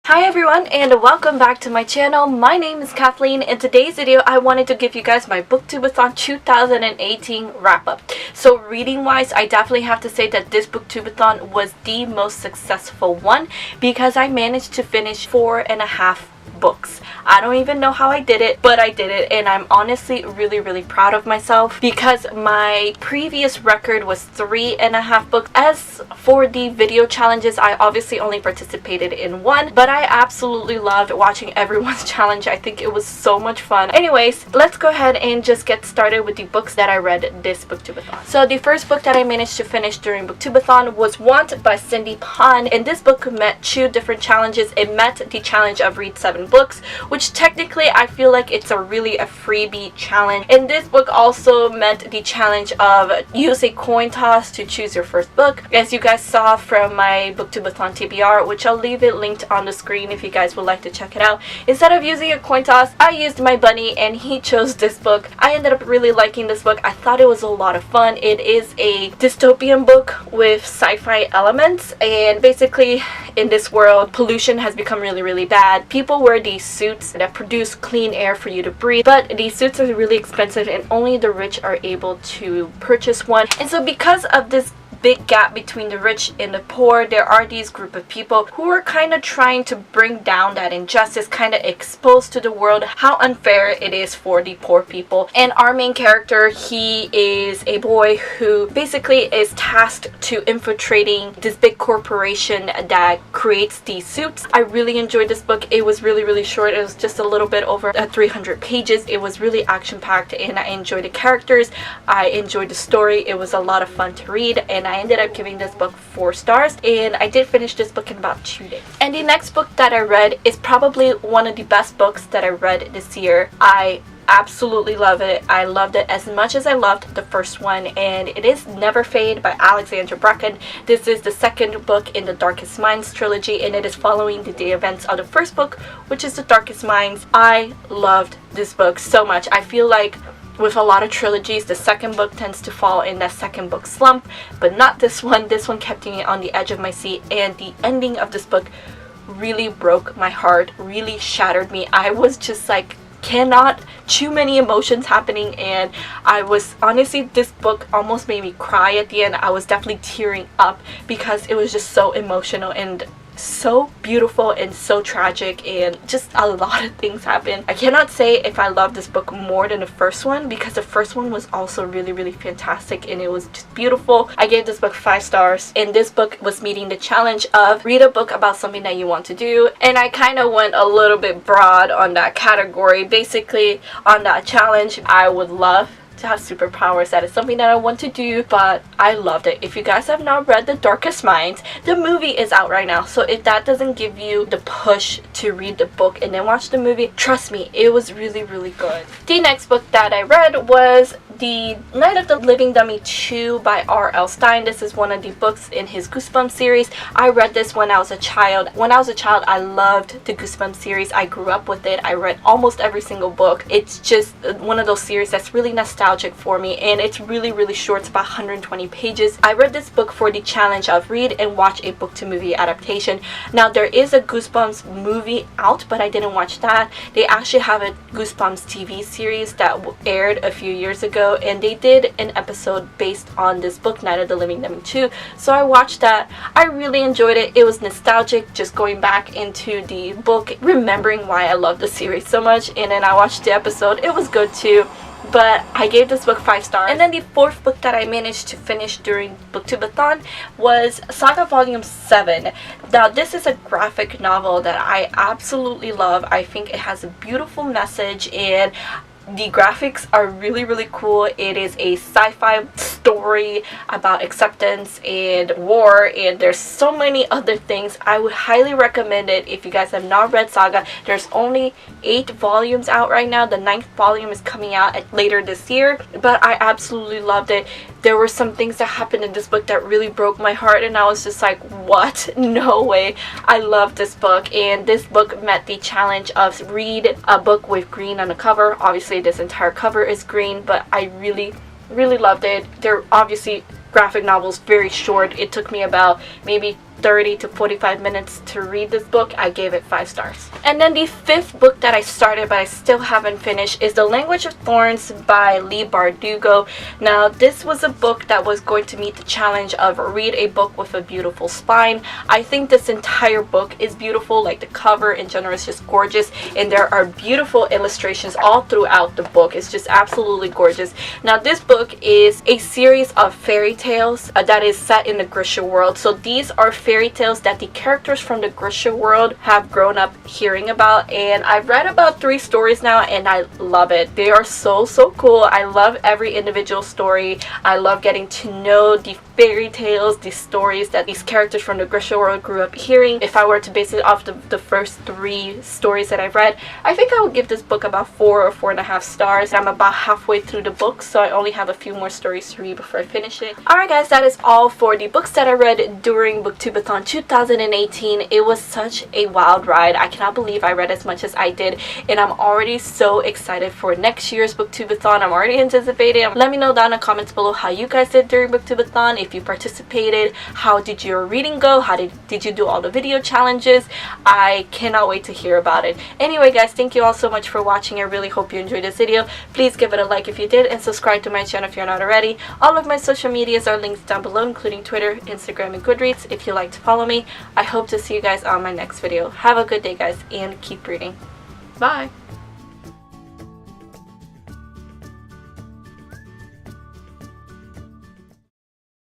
Hi everyone and welcome back to my channel. My name is Kathleen. In today's video I wanted to give you guys my BOOKTUBE-A-THON 2018 wrap up. So reading wise, I definitely have to say that this BOOKTUBE-A-THON was the most successful one because I managed to finish 4.5 books. I don't even know how I did it, but I did it, and I'm honestly really proud of myself because my previous record was 3.5 books. As for the video challenges, I obviously only participated in one, but I absolutely loved watching everyone's challenge. I think it was so much fun. Anyways, let's go ahead and just get started with the books that I read this BOOKTUBE-A-THON. So the first book that I managed to finish during BOOKTUBE-A-THON was Want by Cindy Pon, and this book met 2 different challenges. It met the challenge of read 7 books, which technically I feel like it's a freebie challenge, and this book also met the challenge of use a coin toss to choose your first book, as you guys saw from my BOOKTUBE-A-THON TBR, which I'll leave it linked on the screen if you guys would like to check it out. Instead of using a coin toss, I used my bunny and he chose this book. I ended up really liking this book. I thought it was a lot of fun. It is a dystopian book with sci-fi elements, and basically in this world pollution has become really bad. People wear these suits that produce clean air for you to breathe, but these suits are really expensive and only the rich are able to purchase one. And so because of this big gap between the rich and the poor, there are these group of people who are kind of trying to bring down that injustice, kind of expose to the world how unfair it is for the poor people. And our main character, he is a boy who basically is tasked to infiltrating this big corporation that creates these suits. I really enjoyed this book. It was really short. It was just a little bit over 300 pages. It was really action-packed and I enjoyed the characters. I enjoyed the story. It was a lot of fun to read, and I ended up giving this book 4 stars, and I did finish this book in about 2 days. And the next book that I read is probably one of the best books that I read this year. I absolutely love it. I loved it as much as I loved the first one, and it is Never Fade by Alexandra Bracken. This is the second book in the Darkest Minds trilogy, and it is following the events of the first book, which is the Darkest Minds. I loved this book so much. I feel like with a lot of trilogies, the second book tends to fall in that second book slump, but not this one. This one kept me on the edge of my seat, and the ending of this book really broke my heart, really shattered me. I was just like, cannot, too many emotions happening, and I was honestly, this book almost made me cry at the end. I was definitely tearing up because it was just so emotional and so beautiful and so tragic, and just a lot of things happened. I cannot say if I love this book more than the first one because the first one was also really fantastic and it was just beautiful. I gave this book 5 stars, and this book was meeting the challenge of read a book about something that you want to do, and I kind of went a little bit broad on that category. Basically on that challenge, I would love to have superpowers. That is something that I want to do, but I loved it. If you guys have not read The Darkest Minds, the movie is out right now, so if that doesn't give you the push to read the book and then watch the movie, trust me, it was really good. The next book that I read was The Night of the Living Dummy 2 by R.L. Stine. This is one of the books in his Goosebumps series. I read this when I was a child. When I was a child, I loved the Goosebumps series. I grew up with it. I read almost every single book. It's just one of those series that's really nostalgic for me, and it's really short. It's about 120 pages. I read this book for the challenge of read and watch a book to movie adaptation. Now there is a Goosebumps movie out, but I didn't watch that. They actually have a Goosebumps TV series that aired a few years ago, and they did an episode based on this book, Night of the Living Dummy 2. So I watched that. I really enjoyed it. It was nostalgic, just going back into the book, remembering why I love the series so much, and then I watched the episode. It was good too. But I gave this book 5 stars. And then the 4th book that I managed to finish during BOOKTUBE-A-THON was Sokka Volume 7. Now this is a graphic novel that I absolutely love. I think it has a beautiful message, and the graphics are really cool. It is a sci-fi story about acceptance and war, and there's so many other things. I would highly recommend it if you guys have not read Saga. There's only 8 volumes out right now. The 9th volume is coming out later this year, but I absolutely loved it. There were some things that happened in this book that really broke my heart, and I was just like, what? No way. I love this book, and this book met the challenge of read a book with green on the cover. Obviously this entire cover is green, but I really loved it. They're obviously graphic novels, very short. It took me about maybe 30 to 45 minutes to read this book, I gave it 5 stars. And then the 5th book that I started but I still haven't finished is The Language of Thorns by Leigh Bardugo. Now, this was a book that was going to meet the challenge of read a book with a beautiful spine. I think this entire book is beautiful. Like, the cover in general is just gorgeous, and there are beautiful illustrations all throughout the book. It's just absolutely gorgeous. Now, this book is a series of fairy tales that is set in the Grisha world. So these are fairy tales that the characters from the Grisha world have grown up hearing about, and I've read about 3 stories now and I love it. They are so cool. I love every individual story. I love getting to know the fairy tales, the stories that these characters from the Grisha world grew up hearing. If I were to base it off the first 3 stories that I've read, I think I would give this book about 4 or 4.5 stars. I'm about halfway through the book, so I only have a few more stories to read before I finish it. Alright guys, that is all for the books that I read during BOOKTUBE-A-THON 2018. It was such a wild ride. I cannot believe I read as much as I did, and I'm already so excited for next year's BOOKTUBE-A-THON. I'm already anticipating. Let me know down in the comments below how you guys did during BOOKTUBE-A-THON. If you participated, how did your reading go? How did you do all the video challenges? I cannot wait to hear about it. Anyway guys, thank you all so much for watching. I really hope you enjoyed this video. Please give it a like if you did, and subscribe to my channel if you're not already. All of my social medias are linked down below, including Twitter, Instagram, and Goodreads if you like to follow me. I hope to see you guys on my next video. Have a good day guys, and keep reading. Bye!